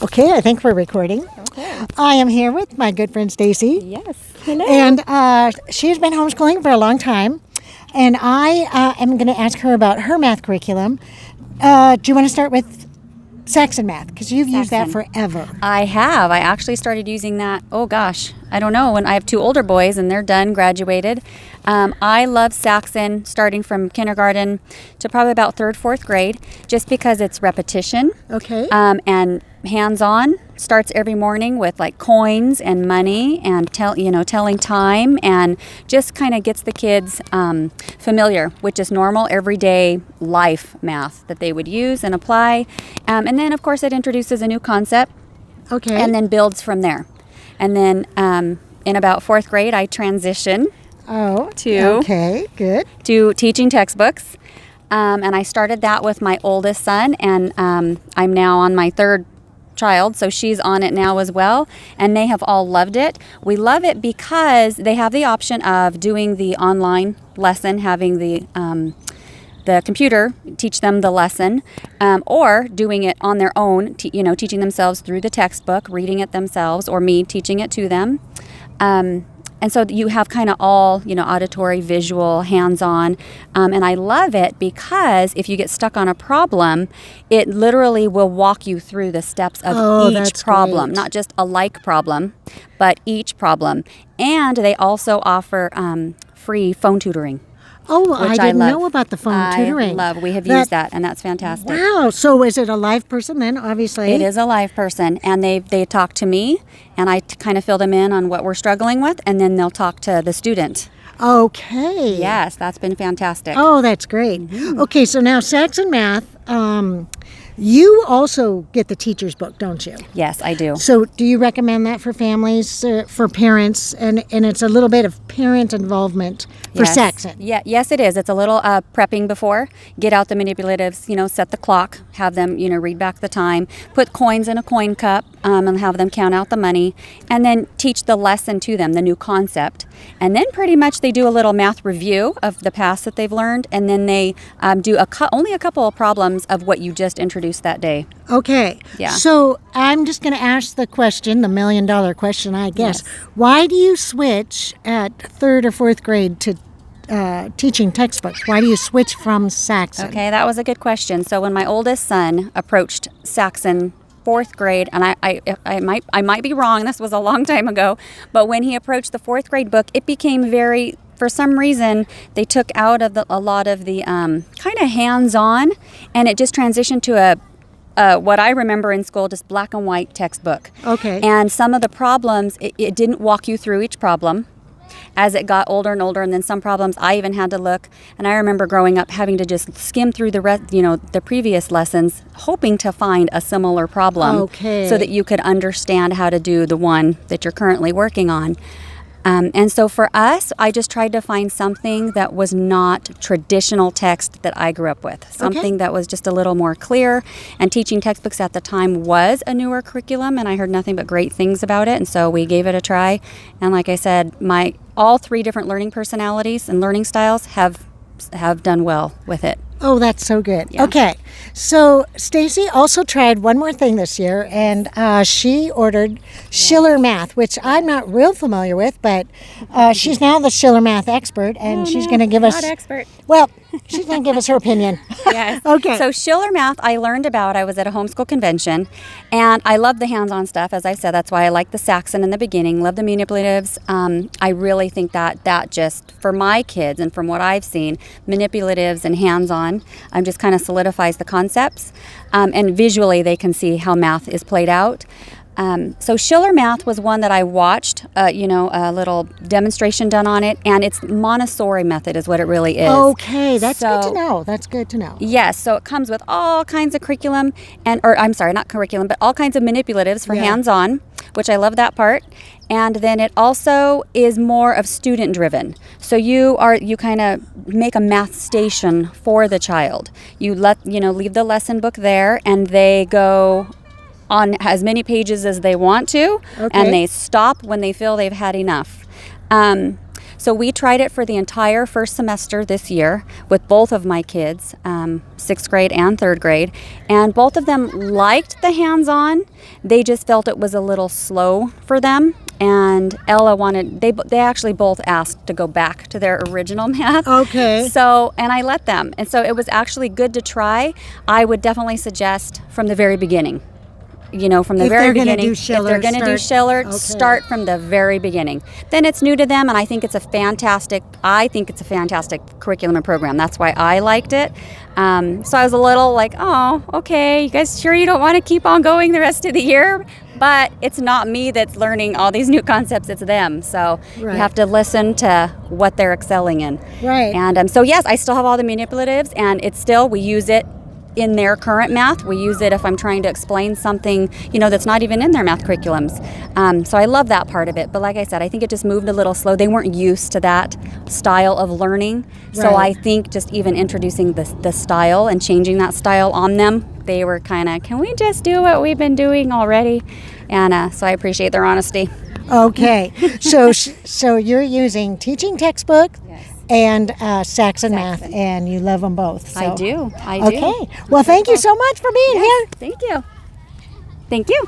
Okay, I think we're recording. Okay. I am here with my good friend Stacy. Yes. Hello. And she's been homeschooling for a long time. And I am going to ask her about her math curriculum. Do you want to start with Saxon math? Because you've used that Saxon. forever. I have. I actually started using that, I don't know, when I have two older boys and they're done, graduated. I love Saxon starting from kindergarten to probably about third, fourth grade, just because it's repetition. Okay. And hands-on, starts every morning with like coins and money and telling time, and just kind of gets the kids familiar with just normal everyday life math that they would use and apply. And then of course it introduces a new concept. Okay. And then builds from there. And then in about fourth grade I transition okay, good. to teaching textbooks. And I started that with my oldest son, and I'm now on my third child, so she's on it now as well, and they have all loved it. We love it because they have the option of doing the online lesson, having the computer teach them the lesson, or doing it on their own, teaching themselves through the textbook, reading it themselves, or me teaching it to them. And so you have kind of all, auditory, visual, hands-on. And I love it because if you get stuck on a problem, it literally will walk you through the steps of each problem, great. Not just a like problem, but each problem. And they also offer free phone tutoring. Oh, I didn't know about the phone tutoring. We have used that, and that's fantastic. Wow. So is it a live person then, obviously? It is a live person, and they talk to me, and I kind of fill them in on what we're struggling with, and then they'll talk to the student. Okay. Yes, that's been fantastic. Oh, that's great. Mm-hmm. Okay, so now Saxon math, you also get the teacher's book, don't you? Yes, I do. So do you recommend that for families, for parents, and it's a little bit of parent involvement for Yes. Saxon? Yeah, yes, it is. It's a little prepping before. Get out the manipulatives, set the clock, have them, read back the time, put coins in a coin cup, and have them count out the money, and then teach the lesson to them, the new concept. And then pretty much they do a little math review of the past that they've learned, and then they do only a couple of problems of what you just introduced that day. Okay. Yeah. So I'm just going to ask the question, the $1 million question, I guess. Yes. Why do you switch at third or fourth grade to teaching textbooks? Why do you switch from Saxon? Okay, that was a good question. So when my oldest son approached Saxon fourth grade, and I might be wrong, this was a long time ago, but when he approached the fourth grade book, it became for some reason, they took out of a lot of the kind of hands-on, and it just transitioned to what I remember in school, just black and white textbook. Okay. And some of the problems, it didn't walk you through each problem. As it got older and older, and then some problems I even had to look, and I remember growing up having to just skim through the previous lessons, hoping to find a similar problem, Okay. so that you could understand how to do the one that you're currently working on. And so for us, I just tried to find something that was not traditional text that I grew up with, something that was just a little more clear. And teaching textbooks at the time was a newer curriculum, and I heard nothing but great things about it. And so we gave it a try. And like I said, all three different learning personalities and learning styles have done well with it. Oh, that's so good. Yeah. Okay. So Stacy also tried one more thing this year, and she ordered Shiller math, which I'm not real familiar with, but she's now the Shiller math expert, and she's going to give us... Not expert. Well, she's going to give us her opinion. Yes. Okay. So Shiller math, I learned about. I was at a homeschool convention, and I love the hands-on stuff. As I said, that's why I like the Saxon in the beginning. Love the manipulatives. I really think that just for my kids and from what I've seen, manipulatives and hands-on, just kind of solidifies the concepts, and visually they can see how math is played out. So Shiller math was one that I watched, a little demonstration done on it, and it's Montessori method is what it really is. Okay, that's good to know. That's good to know. Yes, so it comes with all kinds of curriculum, not curriculum, but all kinds of manipulatives for hands-on, which I love that part. And then it also is more of student driven. So you kind of make a math station for the child. You leave the lesson book there, and they go on as many pages as they want to, and they stop when they feel they've had enough. So we tried it for the entire first semester this year with both of my kids, 6th grade and 3rd grade, and both of them liked the hands-on. They just felt it was a little slow for them. And Ella wanted, they actually both asked to go back to their original math. Okay. So, and I let them. And so it was actually good to try. I would definitely suggest from the very beginning. From the very beginning, if they're going to do Shiller, start from the very beginning. Then it's new to them, and I think it's a fantastic curriculum and program. That's why I liked it. So I was a little like, oh, okay, you guys sure you don't want to keep on going the rest of the year? But it's not me that's learning all these new concepts, it's them. So you have to listen to what they're excelling in. Right. And so yes, I still have all the manipulatives, and we use it in their current math. We use it if I'm trying to explain something, that's not even in their math curriculums. So I love that part of it. But like I said, I think it just moved a little slow. They weren't used to that style of learning. So I think just even introducing the style and changing that style on them, they were kind of, can we just do what we've been doing already? And so I appreciate their honesty. Okay. So you're using teaching textbook and Saxon math, and you love them both. So. I do. Okay. Well, thank you so much for being here. Thank you. Thank you.